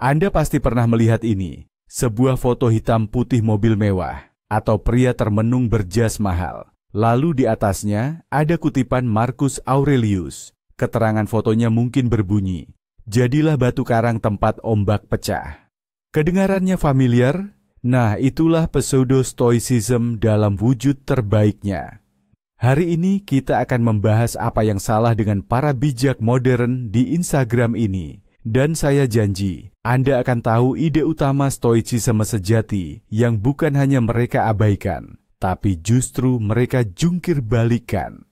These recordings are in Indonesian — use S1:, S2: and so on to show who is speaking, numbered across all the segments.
S1: Anda pasti pernah melihat ini, sebuah foto hitam putih mobil mewah, atau pria termenung berjas mahal. Lalu di atasnya ada kutipan Marcus Aurelius. Keterangan fotonya mungkin berbunyi, "Jadilah batu karang tempat ombak pecah." Kedengarannya familiar? Nah, itulah pseudo-stoicism dalam wujud terbaiknya. Hari ini kita akan membahas apa yang salah dengan para bijak modern di Instagram ini. Dan saya janji, Anda akan tahu ide utama stoicism sejati yang bukan hanya mereka abaikan, tapi justru mereka jungkir balikan.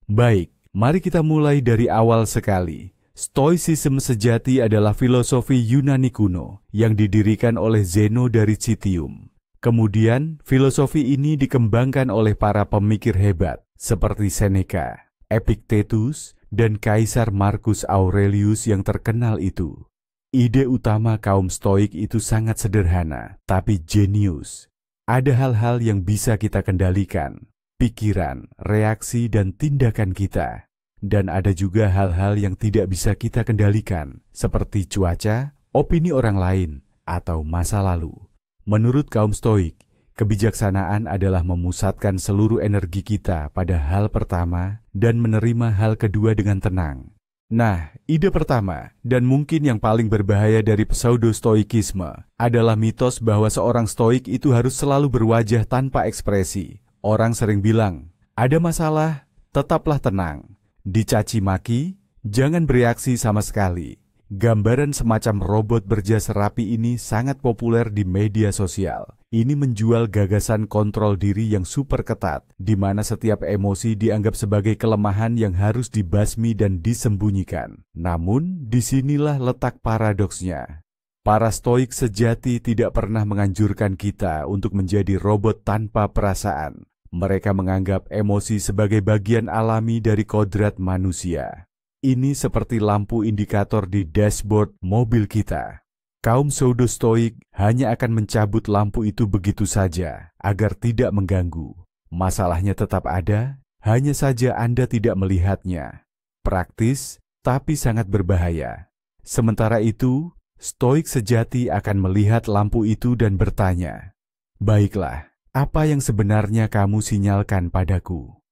S1: Baik, mari kita mulai dari awal sekali. Stoicism sejati adalah filosofi Yunani kuno yang didirikan oleh Zeno dari Citium. Kemudian, filosofi ini dikembangkan oleh para pemikir hebat seperti Seneca, Epictetus, dan Kaisar Marcus Aurelius yang terkenal itu. Ide utama kaum Stoik itu sangat sederhana, tapi jenius. Ada hal-hal yang bisa kita kendalikan, pikiran, reaksi, dan tindakan kita. Dan ada juga hal-hal yang tidak bisa kita kendalikan, seperti cuaca, opini orang lain, atau masa lalu. Menurut kaum Stoik, kebijaksanaan adalah memusatkan seluruh energi kita pada hal pertama dan menerima hal kedua dengan tenang. Nah, ide pertama dan mungkin yang paling berbahaya dari pseudo-stoikisme adalah mitos bahwa seorang stoik itu harus selalu berwajah tanpa ekspresi. Orang sering bilang, ada masalah, tetaplah tenang. Dicaci maki, jangan bereaksi sama sekali. Gambaran semacam robot berjas rapi ini sangat populer di media sosial. Ini menjual gagasan kontrol diri yang super ketat, di mana setiap emosi dianggap sebagai kelemahan yang harus dibasmi dan disembunyikan. Namun, disinilah letak paradoksnya. Para stoik sejati tidak pernah menganjurkan kita untuk menjadi robot tanpa perasaan. Mereka menganggap emosi sebagai bagian alami dari kodrat manusia. Ini seperti lampu indikator di dashboard mobil kita. Kaum pseudo-stoik hanya akan mencabut lampu itu begitu saja, agar tidak mengganggu. Masalahnya tetap ada, hanya saja Anda tidak melihatnya. Praktis, tapi sangat berbahaya. Sementara itu, stoik sejati akan melihat lampu itu dan bertanya, "Baiklah, apa yang sebenarnya kamu sinyalkan padaku?"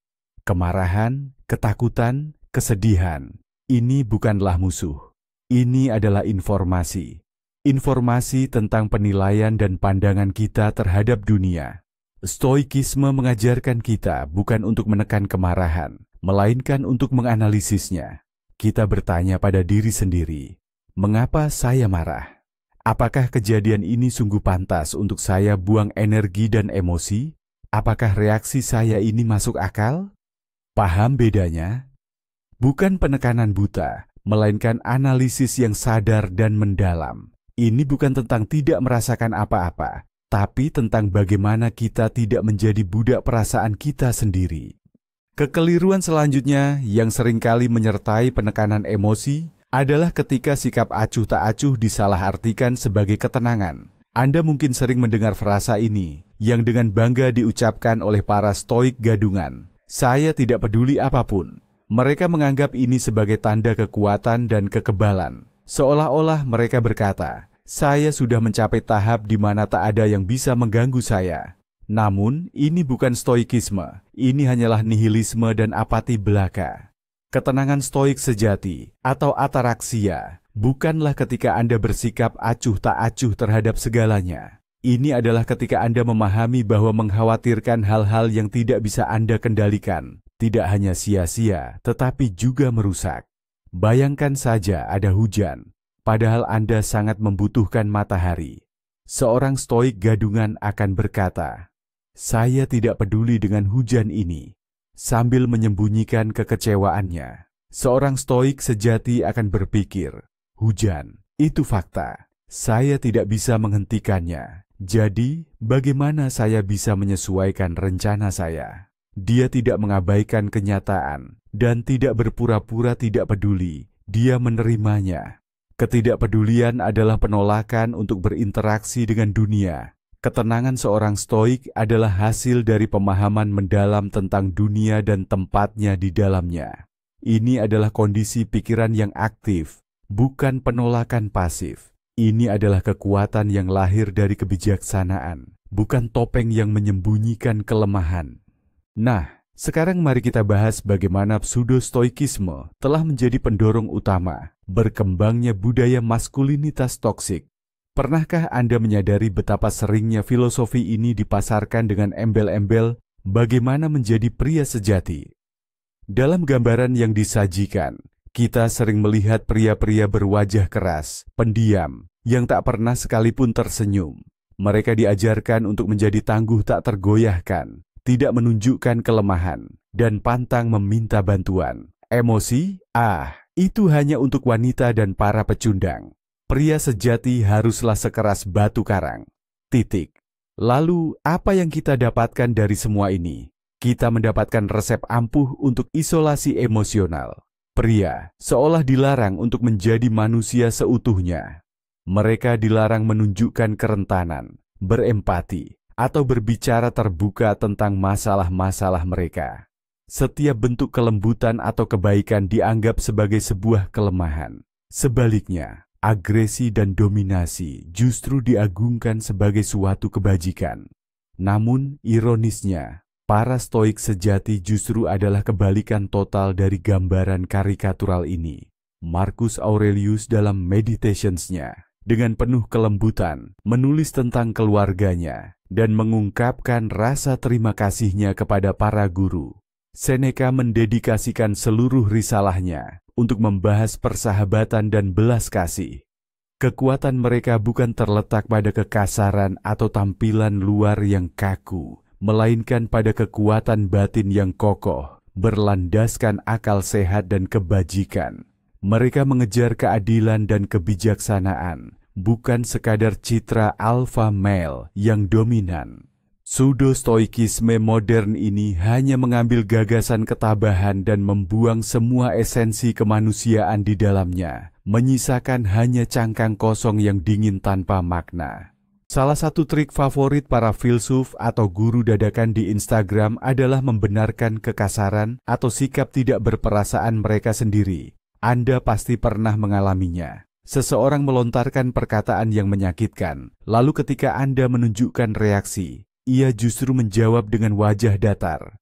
S1: Kemarahan, ketakutan, kesedihan, ini bukanlah musuh. Ini adalah informasi. Informasi tentang penilaian dan pandangan kita terhadap dunia. Stoikisme mengajarkan kita bukan untuk menekan kemarahan, melainkan untuk menganalisisnya. Kita bertanya pada diri sendiri, mengapa saya marah? Apakah kejadian ini sungguh pantas untuk saya buang energi dan emosi? Apakah reaksi saya ini masuk akal? Paham bedanya? Bukan penekanan buta, melainkan analisis yang sadar dan mendalam. Ini bukan tentang tidak merasakan apa-apa, tapi tentang bagaimana kita tidak menjadi budak perasaan kita sendiri. Kekeliruan selanjutnya yang seringkali menyertai penekanan emosi adalah ketika sikap acuh tak acuh disalahartikan sebagai ketenangan. Anda mungkin sering mendengar frasa ini, yang dengan bangga diucapkan oleh para stoik gadungan. Saya tidak peduli apapun. Mereka menganggap ini sebagai tanda kekuatan dan kekebalan. Seolah-olah mereka berkata, saya sudah mencapai tahap di mana tak ada yang bisa mengganggu saya. Namun, ini bukan stoikisme. Ini hanyalah nihilisme dan apati belaka. Ketenangan stoik sejati atau ataraksia bukanlah ketika Anda bersikap acuh tak acuh terhadap segalanya. Ini adalah ketika Anda memahami bahwa mengkhawatirkan hal-hal yang tidak bisa Anda kendalikan tidak hanya sia-sia, tetapi juga merusak. Bayangkan saja ada hujan, padahal Anda sangat membutuhkan matahari. Seorang stoik gadungan akan berkata, saya tidak peduli dengan hujan ini, sambil menyembunyikan kekecewaannya. Seorang stoik sejati akan berpikir, hujan, itu fakta. Saya tidak bisa menghentikannya. Jadi, bagaimana saya bisa menyesuaikan rencana saya? Dia tidak mengabaikan kenyataan dan tidak berpura-pura tidak peduli. Dia menerimanya. Ketidakpedulian adalah penolakan untuk berinteraksi dengan dunia. Ketenangan seorang stoik adalah hasil dari pemahaman mendalam tentang dunia dan tempatnya di dalamnya. Ini adalah kondisi pikiran yang aktif, bukan penolakan pasif. Ini adalah kekuatan yang lahir dari kebijaksanaan, bukan topeng yang menyembunyikan kelemahan. Nah, sekarang mari kita bahas bagaimana pseudo-stoikisme telah menjadi pendorong utama berkembangnya budaya maskulinitas toksik. Pernahkah Anda menyadari betapa seringnya filosofi ini dipasarkan dengan embel-embel bagaimana menjadi pria sejati? Dalam gambaran yang disajikan, kita sering melihat pria-pria berwajah keras, pendiam, yang tak pernah sekalipun tersenyum. Mereka diajarkan untuk menjadi tangguh tak tergoyahkan, tidak menunjukkan kelemahan, dan pantang meminta bantuan. Emosi? Itu hanya untuk wanita dan para pecundang. Pria sejati haruslah sekeras batu karang. Titik. Lalu, apa yang kita dapatkan dari semua ini? Kita mendapatkan resep ampuh untuk isolasi emosional. Pria seolah dilarang untuk menjadi manusia seutuhnya. Mereka dilarang menunjukkan kerentanan, berempati, atau berbicara terbuka tentang masalah-masalah mereka. Setiap bentuk kelembutan atau kebaikan dianggap sebagai sebuah kelemahan. Sebaliknya, agresi dan dominasi justru diagungkan sebagai suatu kebajikan. Namun, ironisnya, para stoik sejati justru adalah kebalikan total dari gambaran karikatural ini. Marcus Aurelius dalam Meditations-nya, dengan penuh kelembutan, menulis tentang keluarganya dan mengungkapkan rasa terima kasihnya kepada para guru. Seneca mendedikasikan seluruh risalahnya untuk membahas persahabatan dan belas kasih. Kekuatan mereka bukan terletak pada kekasaran atau tampilan luar yang kaku, melainkan pada kekuatan batin yang kokoh, berlandaskan akal sehat dan kebajikan. Mereka mengejar keadilan dan kebijaksanaan, bukan sekadar citra alpha male yang dominan. Pseudo-stoikisme modern ini hanya mengambil gagasan ketabahan dan membuang semua esensi kemanusiaan di dalamnya, menyisakan hanya cangkang kosong yang dingin tanpa makna. Salah satu trik favorit para filsuf atau guru dadakan di Instagram adalah membenarkan kekasaran atau sikap tidak berperasaan mereka sendiri. Anda pasti pernah mengalaminya. Seseorang melontarkan perkataan yang menyakitkan, lalu ketika Anda menunjukkan reaksi, ia justru menjawab dengan wajah datar.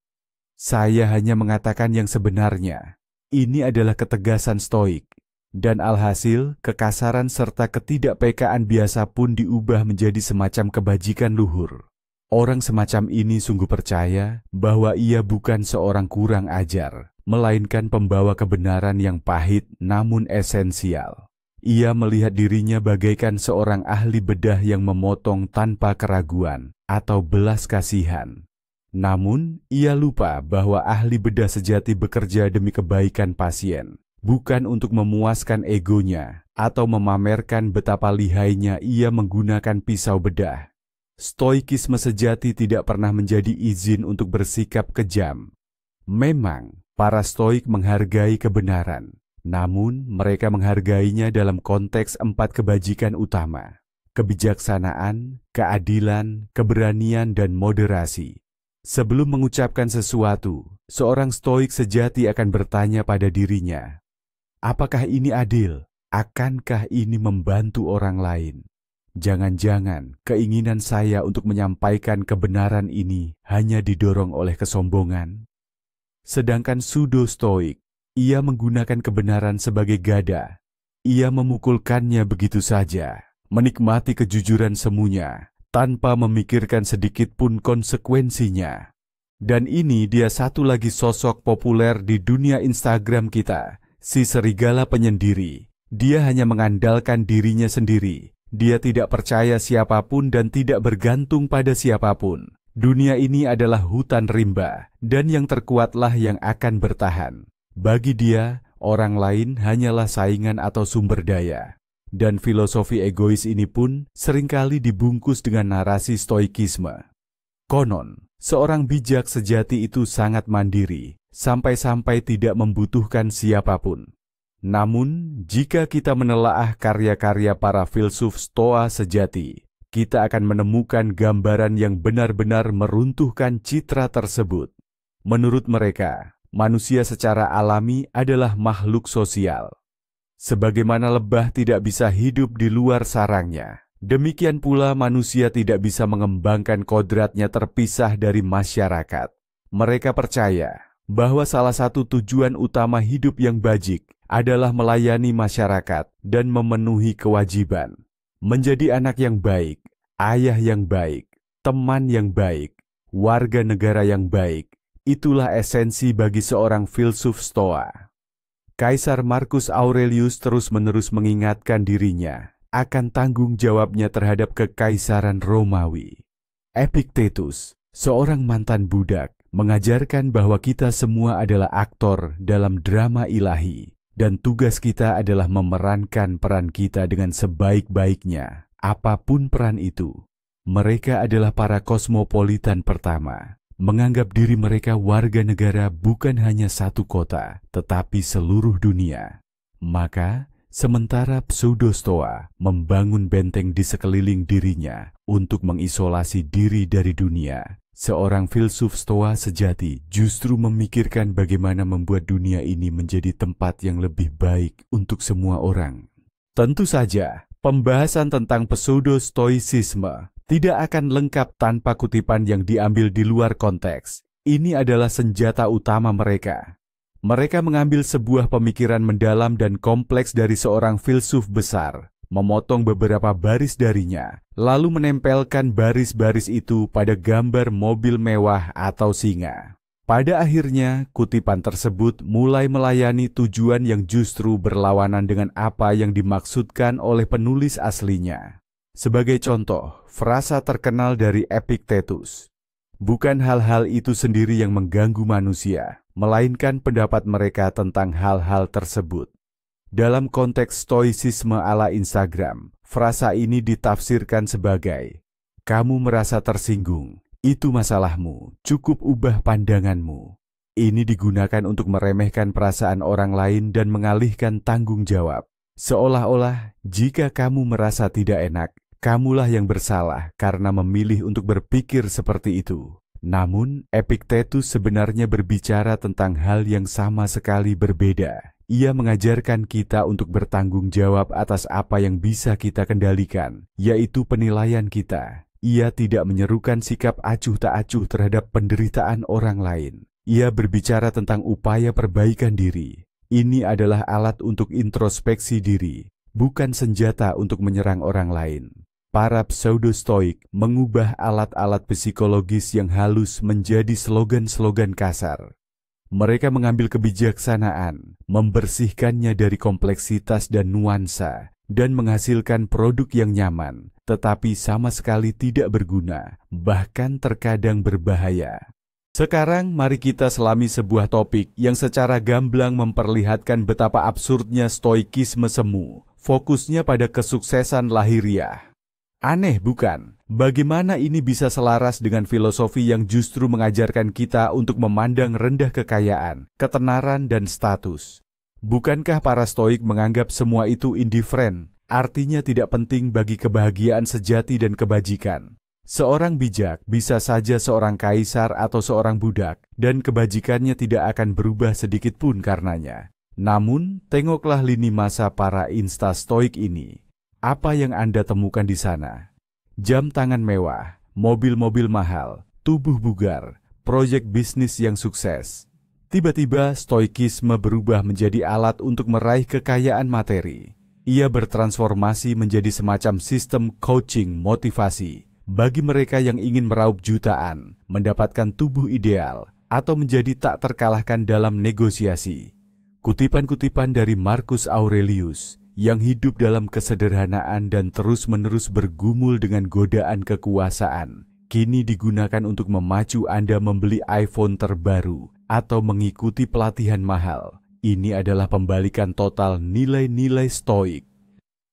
S1: Saya hanya mengatakan yang sebenarnya. Ini adalah ketegasan stoik. Dan alhasil, kekasaran serta ketidakpekaan biasa pun diubah menjadi semacam kebajikan luhur. Orang semacam ini sungguh percaya bahwa ia bukan seorang kurang ajar, melainkan pembawa kebenaran yang pahit namun esensial. Ia melihat dirinya bagaikan seorang ahli bedah yang memotong tanpa keraguan atau belas kasihan. Namun, ia lupa bahwa ahli bedah sejati bekerja demi kebaikan pasien, bukan untuk memuaskan egonya atau memamerkan betapa lihainya ia menggunakan pisau bedah. Stoikisme sejati tidak pernah menjadi izin untuk bersikap kejam. Memang, para stoik menghargai kebenaran. Namun, mereka menghargainya dalam konteks 4 kebajikan utama: kebijaksanaan, keadilan, keberanian, dan moderasi. Sebelum mengucapkan sesuatu, seorang stoik sejati akan bertanya pada dirinya, apakah ini adil? Akankah ini membantu orang lain? Jangan-jangan keinginan saya untuk menyampaikan kebenaran ini hanya didorong oleh kesombongan? Sedangkan pseudo-stoik, ia menggunakan kebenaran sebagai gada. Ia memukulkannya begitu saja, menikmati kejujuran semuanya, tanpa memikirkan sedikit pun konsekuensinya. Dan ini dia satu lagi sosok populer di dunia Instagram kita, si serigala penyendiri. Dia hanya mengandalkan dirinya sendiri. Dia tidak percaya siapapun dan tidak bergantung pada siapapun. Dunia ini adalah hutan rimba, dan yang terkuatlah yang akan bertahan. Bagi dia, orang lain hanyalah saingan atau sumber daya. Dan filosofi egois ini pun seringkali dibungkus dengan narasi stoikisme. Konon, seorang bijak sejati itu sangat mandiri, sampai-sampai tidak membutuhkan siapapun. Namun, jika kita menelaah karya-karya para filsuf Stoa sejati, kita akan menemukan gambaran yang benar-benar meruntuhkan citra tersebut. Menurut mereka, manusia secara alami adalah makhluk sosial. Sebagaimana lebah tidak bisa hidup di luar sarangnya, demikian pula manusia tidak bisa mengembangkan kodratnya terpisah dari masyarakat. Mereka percaya bahwa salah satu tujuan utama hidup yang bajik adalah melayani masyarakat dan memenuhi kewajiban. Menjadi anak yang baik, ayah yang baik, teman yang baik, warga negara yang baik, itulah esensi bagi seorang filsuf Stoa. Kaisar Marcus Aurelius terus-menerus mengingatkan dirinya akan tanggung jawabnya terhadap kekaisaran Romawi. Epictetus, seorang mantan budak, mengajarkan bahwa kita semua adalah aktor dalam drama ilahi, dan tugas kita adalah memerankan peran kita dengan sebaik-baiknya, apapun peran itu. Mereka adalah para kosmopolitan pertama, menganggap diri mereka warga negara bukan hanya satu kota, tetapi seluruh dunia. Maka, sementara pseudo-stoa membangun benteng di sekeliling dirinya untuk mengisolasi diri dari dunia, seorang filsuf stoa sejati justru memikirkan bagaimana membuat dunia ini menjadi tempat yang lebih baik untuk semua orang. Tentu saja, pembahasan tentang pseudo-stoicisme tidak akan lengkap tanpa kutipan yang diambil di luar konteks. Ini adalah senjata utama mereka. Mereka mengambil sebuah pemikiran mendalam dan kompleks dari seorang filsuf besar, memotong beberapa baris darinya, lalu menempelkan baris-baris itu pada gambar mobil mewah atau singa. Pada akhirnya, kutipan tersebut mulai melayani tujuan yang justru berlawanan dengan apa yang dimaksudkan oleh penulis aslinya. Sebagai contoh, frasa terkenal dari Epictetus, "Bukan hal-hal itu sendiri yang mengganggu manusia, melainkan pendapat mereka tentang hal-hal tersebut." Dalam konteks stoicisme ala Instagram, frasa ini ditafsirkan sebagai, "Kamu merasa tersinggung, itu masalahmu, cukup ubah pandanganmu." Ini digunakan untuk meremehkan perasaan orang lain dan mengalihkan tanggung jawab. Seolah-olah, jika kamu merasa tidak enak, kamulah yang bersalah karena memilih untuk berpikir seperti itu. Namun, Epictetus sebenarnya berbicara tentang hal yang sama sekali berbeda. Ia mengajarkan kita untuk bertanggung jawab atas apa yang bisa kita kendalikan, yaitu penilaian kita. Ia tidak menyerukan sikap acuh tak acuh terhadap penderitaan orang lain. Ia berbicara tentang upaya perbaikan diri. Ini adalah alat untuk introspeksi diri, bukan senjata untuk menyerang orang lain. Para pseudo-stoik mengubah alat-alat psikologis yang halus menjadi slogan-slogan kasar. Mereka mengambil kebijaksanaan, membersihkannya dari kompleksitas dan nuansa, dan menghasilkan produk yang nyaman, tetapi sama sekali tidak berguna, bahkan terkadang berbahaya. Sekarang mari kita selami sebuah topik yang secara gamblang memperlihatkan betapa absurdnya stoikisme semu, fokusnya pada kesuksesan lahiriah. Aneh bukan? Bagaimana ini bisa selaras dengan filosofi yang justru mengajarkan kita untuk memandang rendah kekayaan, ketenaran, dan status? Bukankah para stoik menganggap semua itu indiferen, artinya tidak penting bagi kebahagiaan sejati dan kebajikan? Seorang bijak bisa saja seorang kaisar atau seorang budak, dan kebajikannya tidak akan berubah sedikit pun karenanya. Namun, tengoklah lini masa para insta-stoik ini. Apa yang Anda temukan di sana? Jam tangan mewah, mobil-mobil mahal, tubuh bugar, proyek bisnis yang sukses. Tiba-tiba stoikisme berubah menjadi alat untuk meraih kekayaan materi. Ia bertransformasi menjadi semacam sistem coaching motivasi bagi mereka yang ingin meraup jutaan, mendapatkan tubuh ideal, atau menjadi tak terkalahkan dalam negosiasi. Kutipan-kutipan dari Marcus Aurelius yang hidup dalam kesederhanaan dan terus-menerus bergumul dengan godaan kekuasaan, kini digunakan untuk memacu Anda membeli iPhone terbaru atau mengikuti pelatihan mahal. Ini adalah pembalikan total nilai-nilai stoik.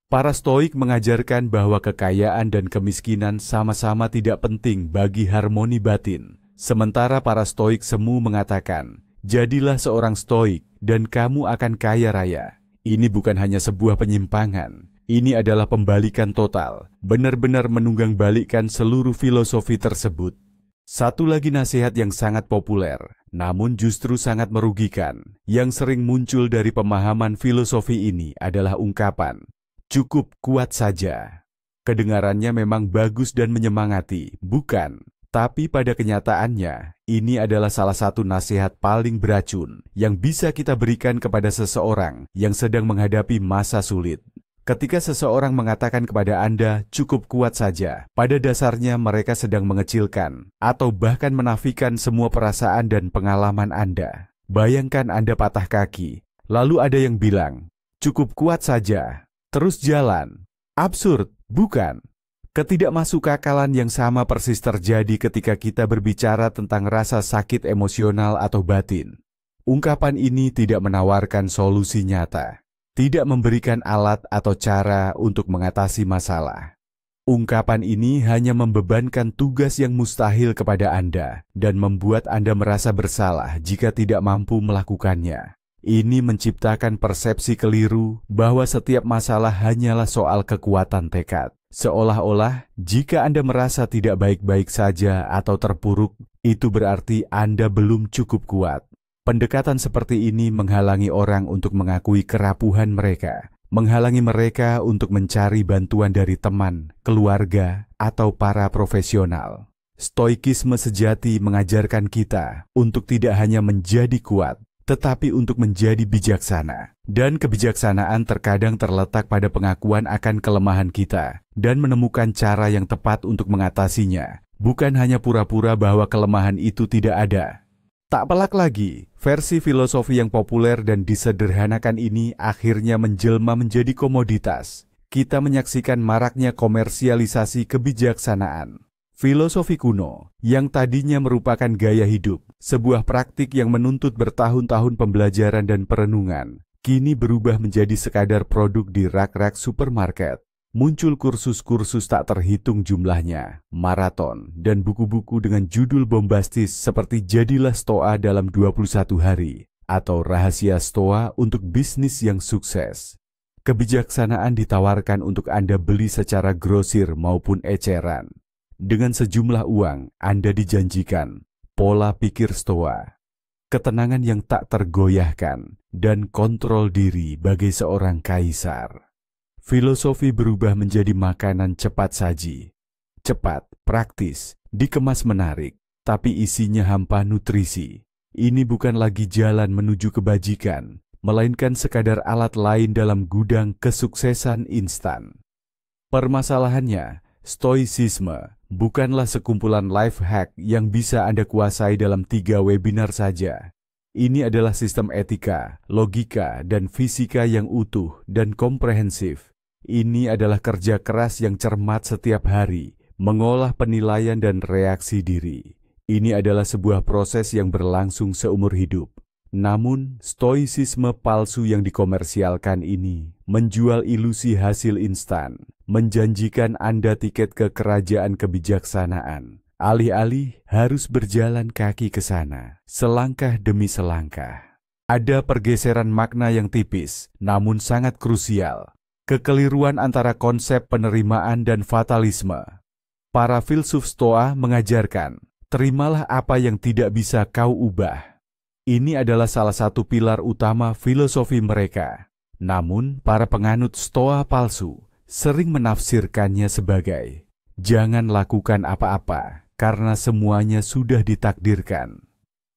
S1: Para stoik mengajarkan bahwa kekayaan dan kemiskinan sama-sama tidak penting bagi harmoni batin. Sementara para stoik semu mengatakan, jadilah seorang stoik dan kamu akan kaya raya. Ini bukan hanya sebuah penyimpangan, ini adalah pembalikan total, benar-benar menunggang balikkan seluruh filosofi tersebut. Satu lagi nasihat yang sangat populer, namun justru sangat merugikan, yang sering muncul dari pemahaman filosofi ini adalah ungkapan, "Cukup kuat saja." Kedengarannya memang bagus dan menyemangati, bukan? Tapi pada kenyataannya, ini adalah salah satu nasihat paling beracun yang bisa kita berikan kepada seseorang yang sedang menghadapi masa sulit. Ketika seseorang mengatakan kepada Anda, "Cukup kuat saja," pada dasarnya mereka sedang mengecilkan atau bahkan menafikan semua perasaan dan pengalaman Anda. Bayangkan Anda patah kaki, lalu ada yang bilang, "Cukup kuat saja, terus jalan." Absurd, bukan? Ketidakmasukakalan yang sama persis terjadi ketika kita berbicara tentang rasa sakit emosional atau batin. Ungkapan ini tidak menawarkan solusi nyata, tidak memberikan alat atau cara untuk mengatasi masalah. Ungkapan ini hanya membebankan tugas yang mustahil kepada Anda dan membuat Anda merasa bersalah jika tidak mampu melakukannya. Ini menciptakan persepsi keliru bahwa setiap masalah hanyalah soal kekuatan tekad. Seolah-olah jika Anda merasa tidak baik-baik saja atau terpuruk, itu berarti Anda belum cukup kuat. Pendekatan seperti ini menghalangi orang untuk mengakui kerapuhan mereka, menghalangi mereka untuk mencari bantuan dari teman, keluarga, atau para profesional. Stoikisme sejati mengajarkan kita untuk tidak hanya menjadi kuat, tetapi untuk menjadi bijaksana. Dan kebijaksanaan terkadang terletak pada pengakuan akan kelemahan kita dan menemukan cara yang tepat untuk mengatasinya, bukan hanya pura-pura bahwa kelemahan itu tidak ada. Tak pelak lagi, versi filosofi yang populer dan disederhanakan ini akhirnya menjelma menjadi komoditas. Kita menyaksikan maraknya komersialisasi kebijaksanaan. Filosofi kuno, yang tadinya merupakan gaya hidup, sebuah praktik yang menuntut bertahun-tahun pembelajaran dan perenungan, kini berubah menjadi sekadar produk di rak-rak supermarket. Muncul kursus-kursus tak terhitung jumlahnya, maraton, dan buku-buku dengan judul bombastis seperti Jadilah Stoa dalam 21 hari, atau Rahasia Stoa untuk Bisnis yang Sukses. Kebijaksanaan ditawarkan untuk Anda beli secara grosir maupun eceran. Dengan sejumlah uang, Anda dijanjikan pola pikir stoa, ketenangan yang tak tergoyahkan, dan kontrol diri bagai seorang kaisar. Filosofi berubah menjadi makanan cepat saji. Cepat, praktis, dikemas menarik, tapi isinya hampa nutrisi. Ini bukan lagi jalan menuju kebajikan, melainkan sekadar alat lain dalam gudang kesuksesan instan. Permasalahannya, stoicisme bukanlah sekumpulan life hack yang bisa Anda kuasai dalam 3 webinar saja. Ini adalah sistem etika, logika, dan fisika yang utuh dan komprehensif. Ini adalah kerja keras yang cermat setiap hari, mengolah penilaian dan reaksi diri. Ini adalah sebuah proses yang berlangsung seumur hidup. Namun, stoicisme palsu yang dikomersialkan ini menjual ilusi hasil instan, menjanjikan Anda tiket ke kerajaan kebijaksanaan. Alih-alih harus berjalan kaki ke sana, selangkah demi selangkah. Ada pergeseran makna yang tipis, namun sangat krusial. Kekeliruan antara konsep penerimaan dan fatalisme. Para filsuf Stoa mengajarkan, terimalah apa yang tidak bisa kau ubah. Ini adalah salah satu pilar utama filosofi mereka. Namun, para penganut Stoa palsu sering menafsirkannya sebagai, jangan lakukan apa-apa, karena semuanya sudah ditakdirkan.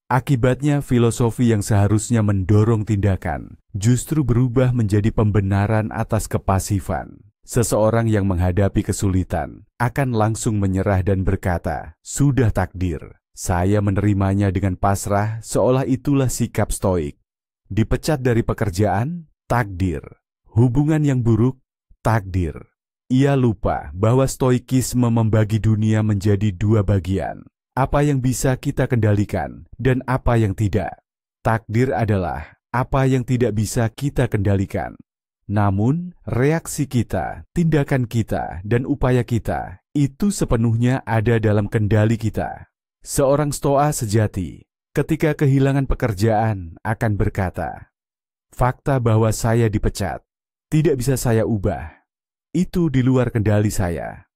S1: Akibatnya, filosofi yang seharusnya mendorong tindakan justru berubah menjadi pembenaran atas kepasifan. Seseorang yang menghadapi kesulitan akan langsung menyerah dan berkata, sudah takdir. Saya menerimanya dengan pasrah, seolah itulah sikap stoik. Dipecat dari pekerjaan, takdir. Hubungan yang buruk, takdir. Ia lupa bahwa stoikisme membagi dunia menjadi 2 bagian. Apa yang bisa kita kendalikan dan apa yang tidak. Takdir adalah apa yang tidak bisa kita kendalikan. Namun, reaksi kita, tindakan kita, dan upaya kita, itu sepenuhnya ada dalam kendali kita. Seorang Stoa sejati, ketika kehilangan pekerjaan, akan berkata, fakta bahwa saya dipecat, tidak bisa saya ubah. Itu di luar kendali saya.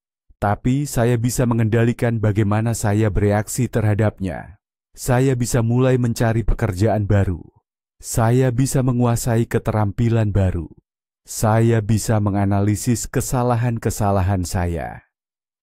S1: Tapi saya bisa mengendalikan bagaimana saya bereaksi terhadapnya. Saya bisa mulai mencari pekerjaan baru. Saya bisa menguasai keterampilan baru. Saya bisa menganalisis kesalahan-kesalahan saya.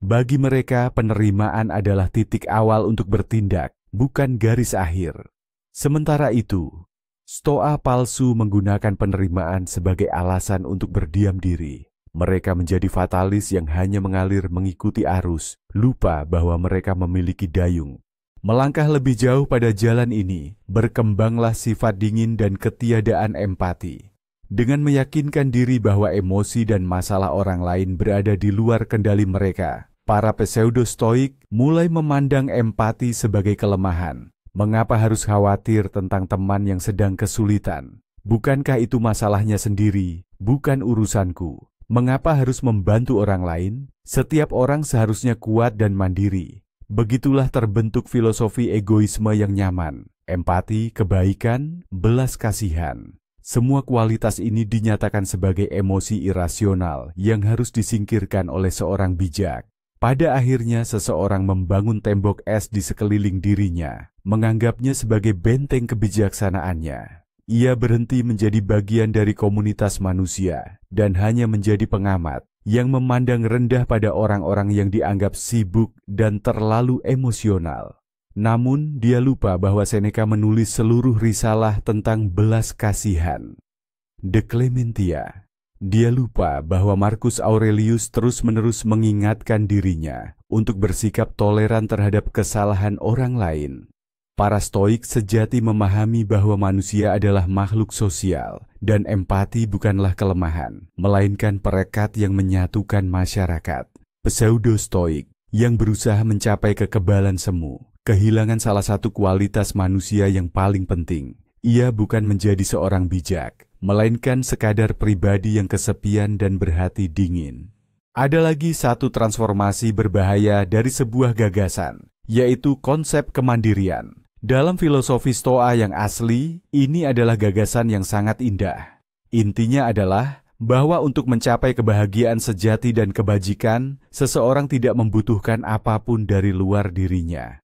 S1: Bagi mereka, penerimaan adalah titik awal untuk bertindak, bukan garis akhir. Sementara itu, Stoa palsu menggunakan penerimaan sebagai alasan untuk berdiam diri. Mereka menjadi fatalis yang hanya mengalir mengikuti arus, lupa bahwa mereka memiliki dayung. Melangkah lebih jauh pada jalan ini, berkembanglah sifat dingin dan ketiadaan empati. Dengan meyakinkan diri bahwa emosi dan masalah orang lain berada di luar kendali mereka, para pseudo-stoik mulai memandang empati sebagai kelemahan. Mengapa harus khawatir tentang teman yang sedang kesulitan? Bukankah itu masalahnya sendiri, bukan urusanku? Mengapa harus membantu orang lain? Setiap orang seharusnya kuat dan mandiri. Begitulah terbentuk filosofi egoisme yang nyaman, empati, kebaikan, belas kasihan. Semua kualitas ini dinyatakan sebagai emosi irasional yang harus disingkirkan oleh seorang bijak. Pada akhirnya seseorang membangun tembok es di sekeliling dirinya, menganggapnya sebagai benteng kebijaksanaannya. Ia berhenti menjadi bagian dari komunitas manusia dan hanya menjadi pengamat yang memandang rendah pada orang-orang yang dianggap sibuk dan terlalu emosional. Namun, dia lupa bahwa Seneca menulis seluruh risalah tentang belas kasihan. De Clementia. Dia lupa bahwa Marcus Aurelius terus-menerus mengingatkan dirinya untuk bersikap toleran terhadap kesalahan orang lain. Para stoik sejati memahami bahwa manusia adalah makhluk sosial dan empati bukanlah kelemahan, melainkan perekat yang menyatukan masyarakat. Pseudo-stoik yang berusaha mencapai kekebalan semu, kehilangan salah satu kualitas manusia yang paling penting. Ia bukan menjadi seorang bijak, melainkan sekadar pribadi yang kesepian dan berhati dingin. Ada lagi satu transformasi berbahaya dari sebuah gagasan, yaitu konsep kemandirian. Dalam filosofi Stoa yang asli, ini adalah gagasan yang sangat indah. Intinya adalah bahwa untuk mencapai kebahagiaan sejati dan kebajikan, seseorang tidak membutuhkan apapun dari luar dirinya.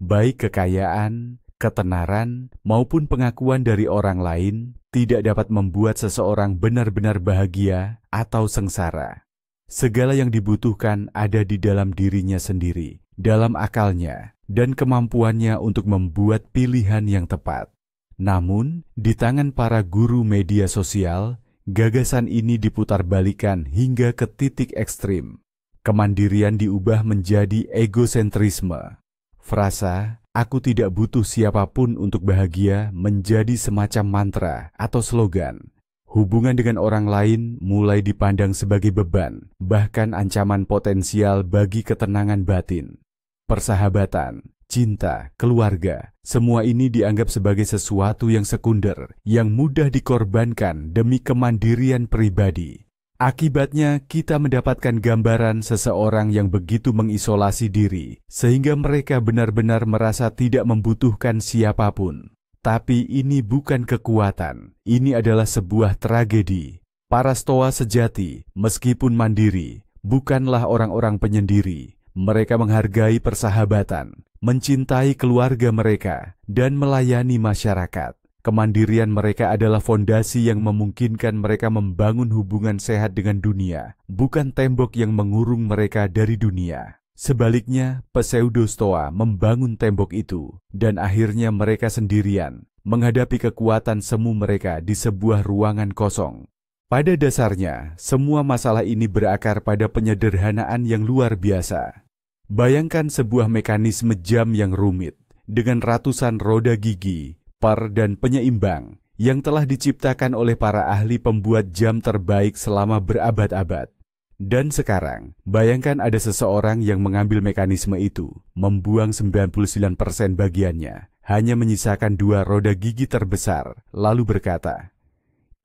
S1: Baik kekayaan, ketenaran, maupun pengakuan dari orang lain tidak dapat membuat seseorang benar-benar bahagia atau sengsara. Segala yang dibutuhkan ada di dalam dirinya sendiri, dalam akalnya, dan kemampuannya untuk membuat pilihan yang tepat. Namun, di tangan para guru media sosial, gagasan ini diputarbalikan hingga ke titik ekstrim. Kemandirian diubah menjadi egosentrisme. Frasa, "Aku tidak butuh siapapun untuk bahagia" menjadi semacam mantra atau slogan. Hubungan dengan orang lain mulai dipandang sebagai beban, bahkan ancaman potensial bagi ketenangan batin. Persahabatan, cinta, keluarga, semua ini dianggap sebagai sesuatu yang sekunder, yang mudah dikorbankan demi kemandirian pribadi. Akibatnya, kita mendapatkan gambaran seseorang yang begitu mengisolasi diri, sehingga mereka benar-benar merasa tidak membutuhkan siapapun. Tapi ini bukan kekuatan, ini adalah sebuah tragedi. Para Stoa sejati, meskipun mandiri, bukanlah orang-orang penyendiri. Mereka menghargai persahabatan, mencintai keluarga mereka, dan melayani masyarakat. Kemandirian mereka adalah fondasi yang memungkinkan mereka membangun hubungan sehat dengan dunia, bukan tembok yang mengurung mereka dari dunia. Sebaliknya, pseudo-stoa membangun tembok itu, dan akhirnya mereka sendirian, menghadapi kekuatan semu mereka di sebuah ruangan kosong. Pada dasarnya, semua masalah ini berakar pada penyederhanaan yang luar biasa. Bayangkan sebuah mekanisme jam yang rumit, dengan ratusan roda gigi, par dan penyeimbang, yang telah diciptakan oleh para ahli pembuat jam terbaik selama berabad-abad. Dan sekarang, bayangkan ada seseorang yang mengambil mekanisme itu, membuang 99% bagiannya, hanya menyisakan 2 roda gigi terbesar, lalu berkata,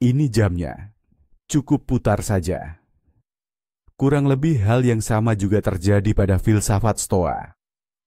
S1: "Ini jamnya, cukup putar saja." Kurang lebih hal yang sama juga terjadi pada filsafat Stoa.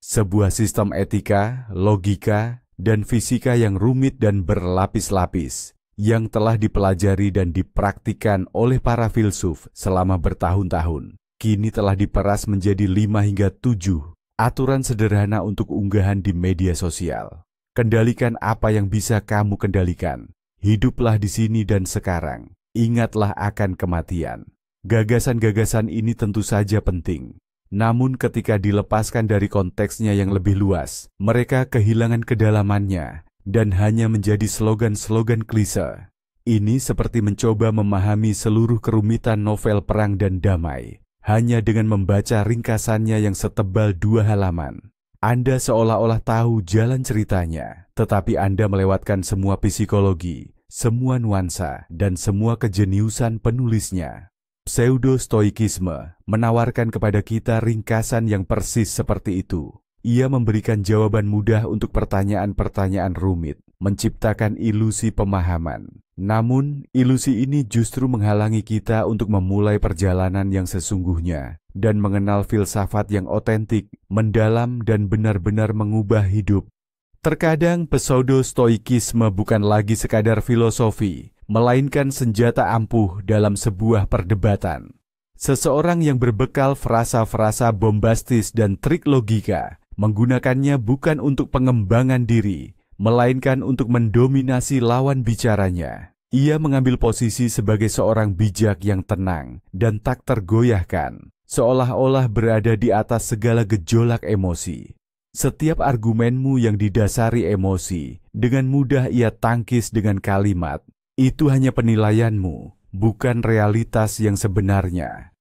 S1: Sebuah sistem etika, logika, dan fisika yang rumit dan berlapis-lapis, yang telah dipelajari dan dipraktikkan oleh para filsuf selama bertahun-tahun, kini telah diperas menjadi 5 hingga 7 aturan sederhana untuk unggahan di media sosial. Kendalikan apa yang bisa kamu kendalikan. Hiduplah di sini dan sekarang. Ingatlah akan kematian. Gagasan-gagasan ini tentu saja penting. Namun ketika dilepaskan dari konteksnya yang lebih luas, mereka kehilangan kedalamannya dan hanya menjadi slogan-slogan klise. Ini seperti mencoba memahami seluruh kerumitan novel perang dan damai hanya dengan membaca ringkasannya yang setebal 2 halaman. Anda seolah-olah tahu jalan ceritanya, tetapi Anda melewatkan semua psikologi, semua nuansa, dan semua kejeniusan penulisnya. Pseudo-stoikisme menawarkan kepada kita ringkasan yang persis seperti itu. Ia memberikan jawaban mudah untuk pertanyaan-pertanyaan rumit, menciptakan ilusi pemahaman. Namun, ilusi ini justru menghalangi kita untuk memulai perjalanan yang sesungguhnya dan mengenal filsafat yang otentik, mendalam, dan benar-benar mengubah hidup. Terkadang pseudo-stoikisme bukan lagi sekadar filosofi, melainkan senjata ampuh dalam sebuah perdebatan. Seseorang yang berbekal frasa-frasa bombastis dan trik logika menggunakannya bukan untuk pengembangan diri, melainkan untuk mendominasi lawan bicaranya. Ia mengambil posisi sebagai seorang bijak yang tenang dan tak tergoyahkan, seolah-olah berada di atas segala gejolak emosi. Setiap argumenmu yang didasari emosi, dengan mudah ia tangkis dengan kalimat, "Itu hanya penilaianmu, bukan realitas yang sebenarnya."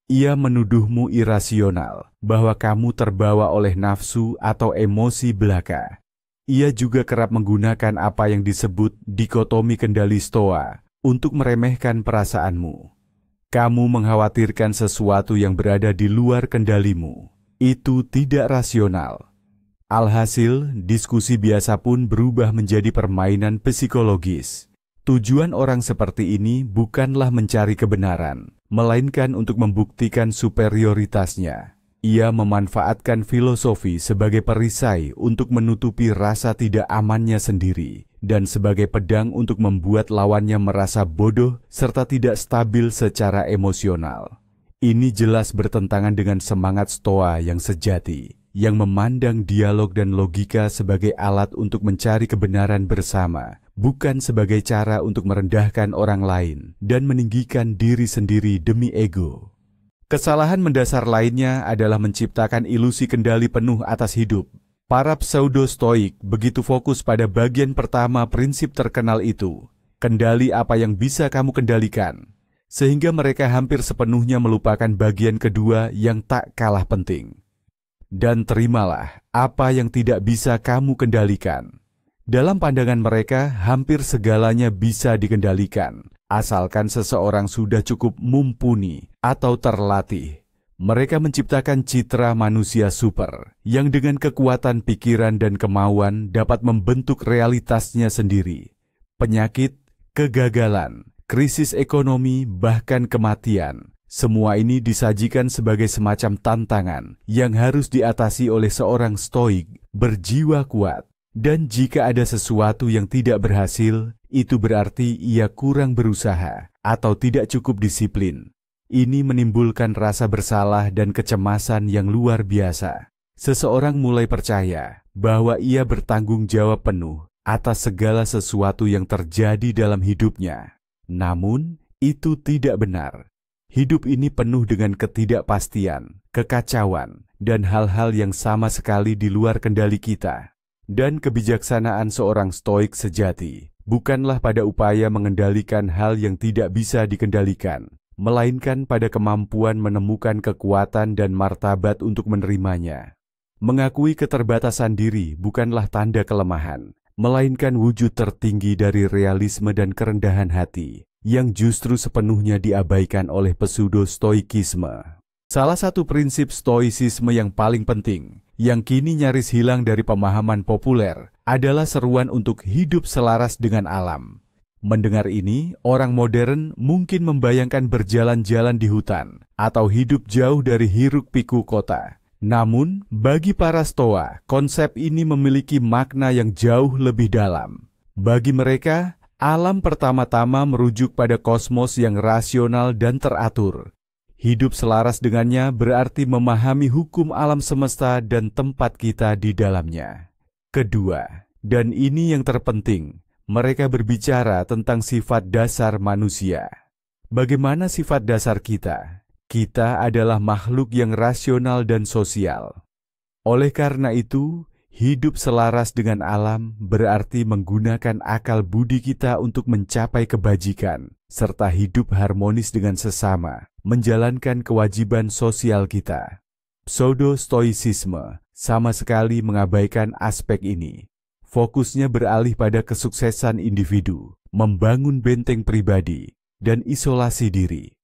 S1: Ia menuduhmu irasional, bahwa kamu terbawa oleh nafsu atau emosi belaka. Ia juga kerap menggunakan apa yang disebut dikotomi kendali stoa untuk meremehkan perasaanmu. Kamu mengkhawatirkan sesuatu yang berada di luar kendalimu. Itu tidak rasional. Alhasil, diskusi biasa pun berubah menjadi permainan psikologis. Tujuan orang seperti ini bukanlah mencari kebenaran, melainkan untuk membuktikan superioritasnya. Ia memanfaatkan filosofi sebagai perisai untuk menutupi rasa tidak amannya sendiri dan sebagai pedang untuk membuat lawannya merasa bodoh serta tidak stabil secara emosional. Ini jelas bertentangan dengan semangat Stoa yang sejati, yang memandang dialog dan logika sebagai alat untuk mencari kebenaran bersama, bukan sebagai cara untuk merendahkan orang lain dan meninggikan diri sendiri demi ego. Kesalahan mendasar lainnya adalah menciptakan ilusi kendali penuh atas hidup. Para pseudo-stoik begitu fokus pada bagian pertama prinsip terkenal itu, kendali apa yang bisa kamu kendalikan, sehingga mereka hampir sepenuhnya melupakan bagian kedua yang tak kalah penting. Dan terimalah apa yang tidak bisa kamu kendalikan. Dalam pandangan mereka, hampir segalanya bisa dikendalikan, asalkan seseorang sudah cukup mumpuni atau terlatih. Mereka menciptakan citra manusia super, yang dengan kekuatan pikiran dan kemauan dapat membentuk realitasnya sendiri. Penyakit, kegagalan, krisis ekonomi, bahkan kematian, semua ini disajikan sebagai semacam tantangan yang harus diatasi oleh seorang stoik berjiwa kuat. Dan jika ada sesuatu yang tidak berhasil, itu berarti ia kurang berusaha atau tidak cukup disiplin. Ini menimbulkan rasa bersalah dan kecemasan yang luar biasa. Seseorang mulai percaya bahwa ia bertanggung jawab penuh atas segala sesuatu yang terjadi dalam hidupnya. Namun, itu tidak benar. Hidup ini penuh dengan ketidakpastian, kekacauan, dan hal-hal yang sama sekali di luar kendali kita. Dan kebijaksanaan seorang stoik sejati bukanlah pada upaya mengendalikan hal yang tidak bisa dikendalikan, melainkan pada kemampuan menemukan kekuatan dan martabat untuk menerimanya. Mengakui keterbatasan diri bukanlah tanda kelemahan, melainkan wujud tertinggi dari realisme dan kerendahan hati, yang justru sepenuhnya diabaikan oleh pseudo-stoikisme. Salah satu prinsip stoicisme yang paling penting, yang kini nyaris hilang dari pemahaman populer, adalah seruan untuk hidup selaras dengan alam. Mendengar ini, orang modern mungkin membayangkan berjalan-jalan di hutan, atau hidup jauh dari hiruk-pikuk kota. Namun, bagi para Stoa, konsep ini memiliki makna yang jauh lebih dalam. Bagi mereka, alam pertama-tama merujuk pada kosmos yang rasional dan teratur. Hidup selaras dengannya berarti memahami hukum alam semesta dan tempat kita di dalamnya. Kedua, dan ini yang terpenting, mereka berbicara tentang sifat dasar manusia. Bagaimana sifat dasar kita? Kita adalah makhluk yang rasional dan sosial. Oleh karena itu, hidup selaras dengan alam berarti menggunakan akal budi kita untuk mencapai kebajikan, serta hidup harmonis dengan sesama, menjalankan kewajiban sosial kita. Pseudo-stoicisme sama sekali mengabaikan aspek ini. Fokusnya beralih pada kesuksesan individu, membangun benteng pribadi, dan isolasi diri.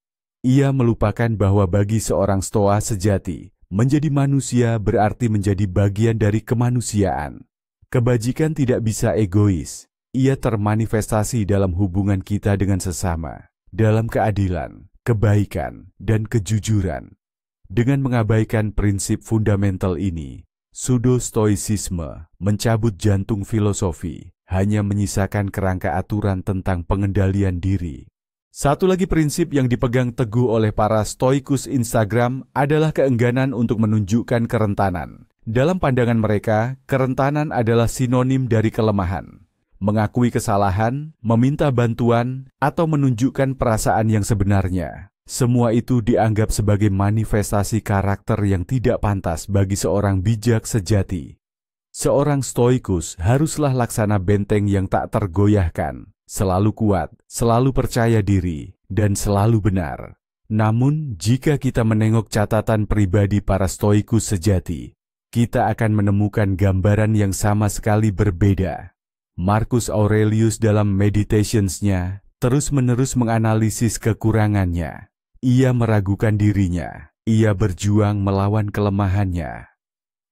S1: Ia melupakan bahwa bagi seorang stoa sejati, menjadi manusia berarti menjadi bagian dari kemanusiaan. Kebajikan tidak bisa egois. Ia termanifestasi dalam hubungan kita dengan sesama, dalam keadilan, kebaikan, dan kejujuran. Dengan mengabaikan prinsip fundamental ini, pseudo-stoicisme mencabut jantung filosofi, hanya menyisakan kerangka aturan tentang pengendalian diri. Satu lagi prinsip yang dipegang teguh oleh para stoikus Instagram adalah keengganan untuk menunjukkan kerentanan. Dalam pandangan mereka, kerentanan adalah sinonim dari kelemahan. Mengakui kesalahan, meminta bantuan, atau menunjukkan perasaan yang sebenarnya. Semua itu dianggap sebagai manifestasi karakter yang tidak pantas bagi seorang bijak sejati. Seorang stoikus haruslah laksana benteng yang tak tergoyahkan, selalu kuat, selalu percaya diri, dan selalu benar. Namun, jika kita menengok catatan pribadi para stoikus sejati, kita akan menemukan gambaran yang sama sekali berbeda. Marcus Aurelius dalam Meditations-nya terus-menerus menganalisis kekurangannya. Ia meragukan dirinya, ia berjuang melawan kelemahannya.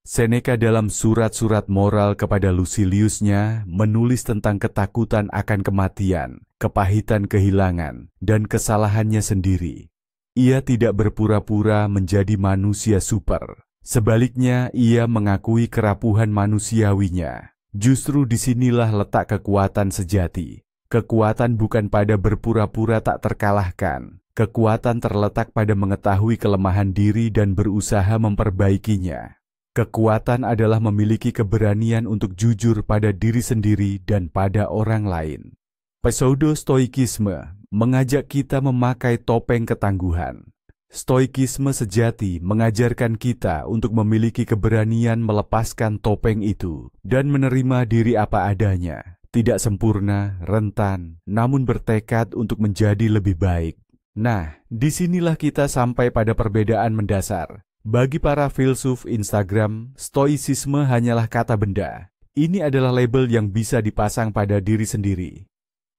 S1: Seneca dalam surat-surat moral kepada Lucilius-nya menulis tentang ketakutan akan kematian, kepahitan kehilangan, dan kesalahannya sendiri. Ia tidak berpura-pura menjadi manusia super. Sebaliknya, ia mengakui kerapuhan manusiawinya. Justru disinilah letak kekuatan sejati. Kekuatan bukan pada berpura-pura tak terkalahkan. Kekuatan terletak pada mengetahui kelemahan diri dan berusaha memperbaikinya. Kekuatan adalah memiliki keberanian untuk jujur pada diri sendiri dan pada orang lain. Pseudo-stoikisme mengajak kita memakai topeng ketangguhan. Stoikisme sejati mengajarkan kita untuk memiliki keberanian melepaskan topeng itu dan menerima diri apa adanya. Tidak sempurna, rentan, namun bertekad untuk menjadi lebih baik. Nah, disinilah kita sampai pada perbedaan mendasar. Bagi para filsuf Instagram, stoicisme hanyalah kata benda. Ini adalah label yang bisa dipasang pada diri sendiri.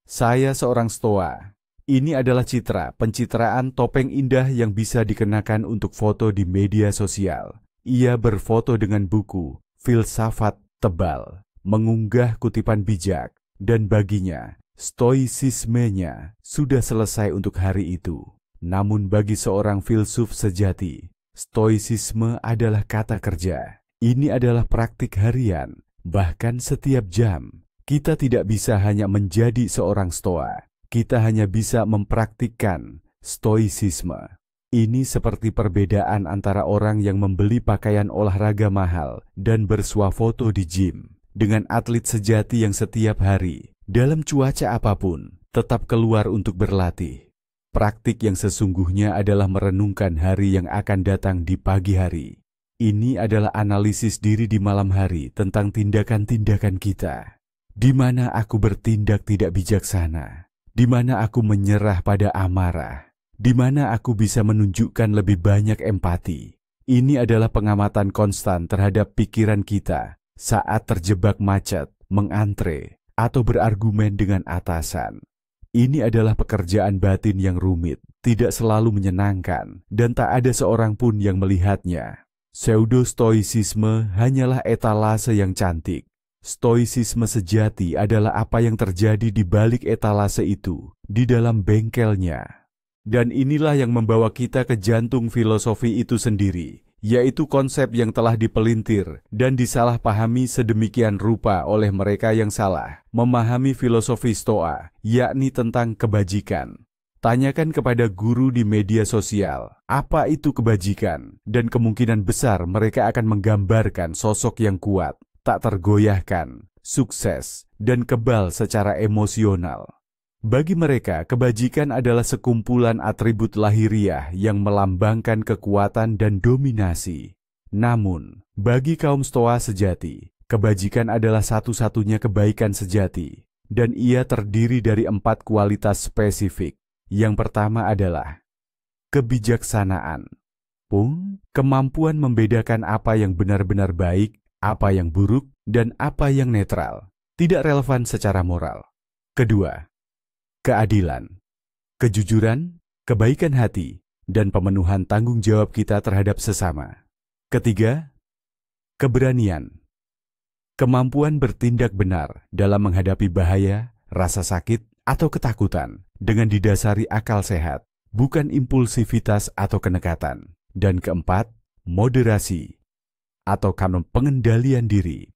S1: Saya seorang stoa. Ini adalah citra, pencitraan topeng indah yang bisa dikenakan untuk foto di media sosial. Ia berfoto dengan buku, filsafat tebal, mengunggah kutipan bijak, dan baginya, stoicismenya sudah selesai untuk hari itu. Namun bagi seorang filsuf sejati, stoicisme adalah kata kerja. Ini adalah praktik harian, bahkan setiap jam. Kita tidak bisa hanya menjadi seorang stoa. Kita hanya bisa mempraktikkan stoicisme. Ini seperti perbedaan antara orang yang membeli pakaian olahraga mahal dan bersuah foto di gym, dengan atlet sejati yang setiap hari, dalam cuaca apapun, tetap keluar untuk berlatih. Praktik yang sesungguhnya adalah merenungkan hari yang akan datang di pagi hari. Ini adalah analisis diri di malam hari tentang tindakan-tindakan kita. Di mana aku bertindak tidak bijaksana? Di mana aku menyerah pada amarah? Di mana aku bisa menunjukkan lebih banyak empati? Ini adalah pengamatan konstan terhadap pikiran kita saat terjebak macet, mengantre, atau berargumen dengan atasan. Ini adalah pekerjaan batin yang rumit, tidak selalu menyenangkan, dan tak ada seorang pun yang melihatnya. Pseudo-stoicisme hanyalah etalase yang cantik. Stoicisme sejati adalah apa yang terjadi di balik etalase itu, di dalam bengkelnya. Dan inilah yang membawa kita ke jantung filosofi itu sendiri, yaitu konsep yang telah dipelintir dan disalahpahami sedemikian rupa oleh mereka yang salah memahami filosofi Stoa, yakni tentang kebajikan. Tanyakan kepada guru di media sosial, apa itu kebajikan, dan kemungkinan besar mereka akan menggambarkan sosok yang kuat, tak tergoyahkan, sukses, dan kebal secara emosional. Bagi mereka, kebajikan adalah sekumpulan atribut lahiriah yang melambangkan kekuatan dan dominasi. Namun, bagi kaum Stoa sejati, kebajikan adalah satu-satunya kebaikan sejati, dan ia terdiri dari 4 kualitas spesifik. Yang pertama adalah kebijaksanaan. Kemampuan membedakan apa yang benar-benar baik, apa yang buruk, dan apa yang netral, tidak relevan secara moral. Kedua, keadilan, kejujuran, kebaikan hati, dan pemenuhan tanggung jawab kita terhadap sesama. Ketiga, keberanian, kemampuan bertindak benar dalam menghadapi bahaya, rasa sakit, atau ketakutan dengan didasari akal sehat, bukan impulsivitas atau kenekatan. Dan keempat, moderasi atau kanon pengendalian diri.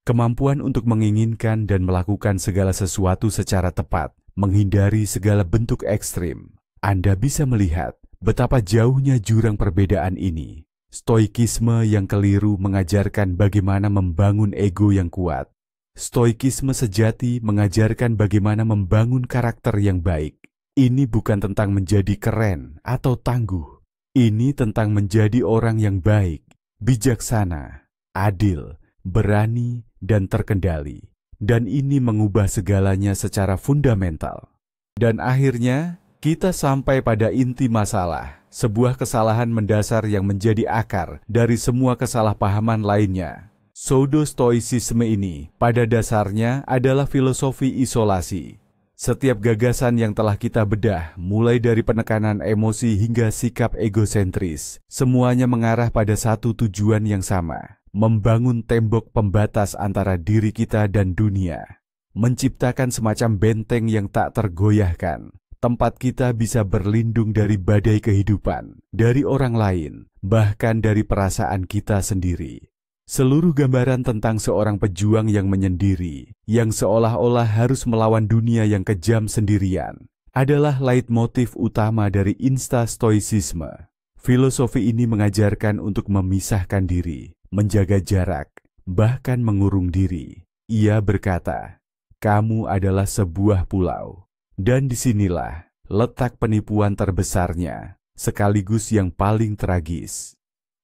S1: Kemampuan untuk menginginkan dan melakukan segala sesuatu secara tepat, menghindari segala bentuk ekstrim. Anda bisa melihat betapa jauhnya jurang perbedaan ini. Stoikisme yang keliru mengajarkan bagaimana membangun ego yang kuat. Stoikisme sejati mengajarkan bagaimana membangun karakter yang baik. Ini bukan tentang menjadi keren atau tangguh. Ini tentang menjadi orang yang baik, bijaksana, adil, berani, dan terkendali. Dan ini mengubah segalanya secara fundamental. Dan akhirnya, kita sampai pada inti masalah, sebuah kesalahan mendasar yang menjadi akar dari semua kesalahpahaman lainnya. Pseudo-stoicisme ini pada dasarnya adalah filosofi isolasi. Setiap gagasan yang telah kita bedah, mulai dari penekanan emosi hingga sikap egosentris, semuanya mengarah pada satu tujuan yang sama, membangun tembok pembatas antara diri kita dan dunia, menciptakan semacam benteng yang tak tergoyahkan, tempat kita bisa berlindung dari badai kehidupan, dari orang lain, bahkan dari perasaan kita sendiri. Seluruh gambaran tentang seorang pejuang yang menyendiri, yang seolah-olah harus melawan dunia yang kejam sendirian, adalah leitmotif utama dari Insta-Stoicisme. Filosofi ini mengajarkan untuk memisahkan diri, menjaga jarak, bahkan mengurung diri. Ia berkata, kamu adalah sebuah pulau, dan disinilah letak penipuan terbesarnya, sekaligus yang paling tragis.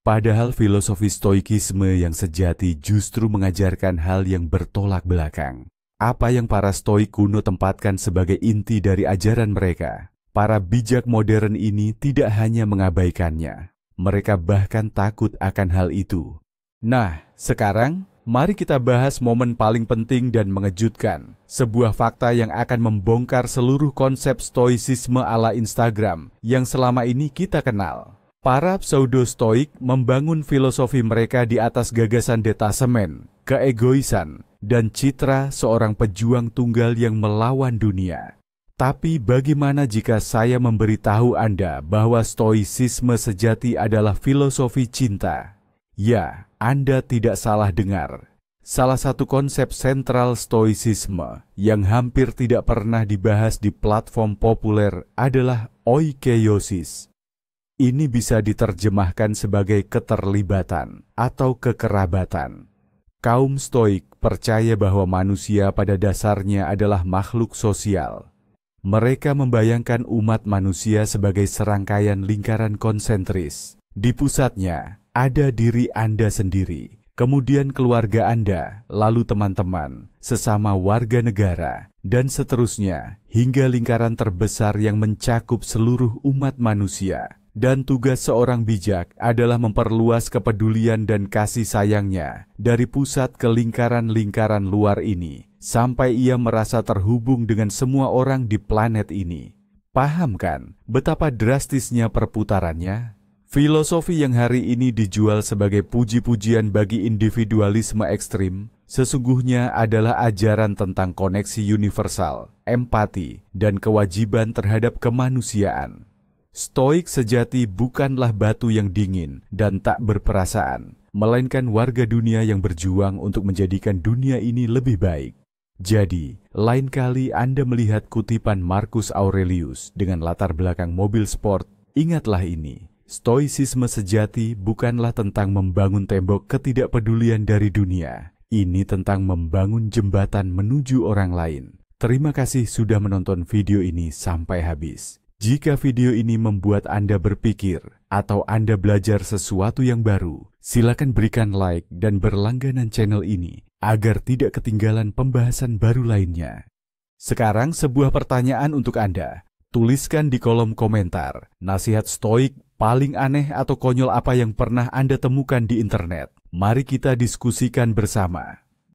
S1: Padahal filosofi stoikisme yang sejati justru mengajarkan hal yang bertolak belakang. Apa yang para stoik kuno tempatkan sebagai inti dari ajaran mereka, para bijak modern ini tidak hanya mengabaikannya. Mereka bahkan takut akan hal itu. Nah, sekarang mari kita bahas momen paling penting dan mengejutkan. Sebuah fakta yang akan membongkar seluruh konsep stoicisme ala Instagram yang selama ini kita kenal. Para pseudo-stoik membangun filosofi mereka di atas gagasan detasemen, keegoisan, dan citra seorang pejuang tunggal yang melawan dunia. Tapi bagaimana jika saya memberitahu Anda bahwa stoicisme sejati adalah filosofi cinta? Ya, Anda tidak salah dengar. Salah satu konsep sentral stoicisme yang hampir tidak pernah dibahas di platform populer adalah oikeiosis. Ini bisa diterjemahkan sebagai keterlibatan atau kekerabatan. Kaum stoik percaya bahwa manusia pada dasarnya adalah makhluk sosial. Mereka membayangkan umat manusia sebagai serangkaian lingkaran konsentris. Di pusatnya ada diri Anda sendiri, kemudian keluarga Anda, lalu teman-teman, sesama warga negara, dan seterusnya, hingga lingkaran terbesar yang mencakup seluruh umat manusia. Dan tugas seorang bijak adalah memperluas kepedulian dan kasih sayangnya dari pusat ke lingkaran-lingkaran luar ini, sampai ia merasa terhubung dengan semua orang di planet ini. Paham kan betapa drastisnya perputarannya? Filosofi yang hari ini dijual sebagai puji-pujian bagi individualisme ekstrim, sesungguhnya adalah ajaran tentang koneksi universal, empati, dan kewajiban terhadap kemanusiaan. Stoik sejati bukanlah batu yang dingin dan tak berperasaan, melainkan warga dunia yang berjuang untuk menjadikan dunia ini lebih baik. Jadi, lain kali Anda melihat kutipan Marcus Aurelius dengan latar belakang mobil sport, ingatlah ini. Stoicisme sejati bukanlah tentang membangun tembok ketidakpedulian dari dunia. Ini tentang membangun jembatan menuju orang lain. Terima kasih sudah menonton video ini sampai habis. Jika video ini membuat Anda berpikir atau Anda belajar sesuatu yang baru, silakan berikan like dan berlangganan channel ini agar tidak ketinggalan pembahasan baru lainnya. Sekarang sebuah pertanyaan untuk Anda. Tuliskan di kolom komentar, nasihat stoik paling aneh atau konyol apa yang pernah Anda temukan di internet. Mari kita diskusikan bersama.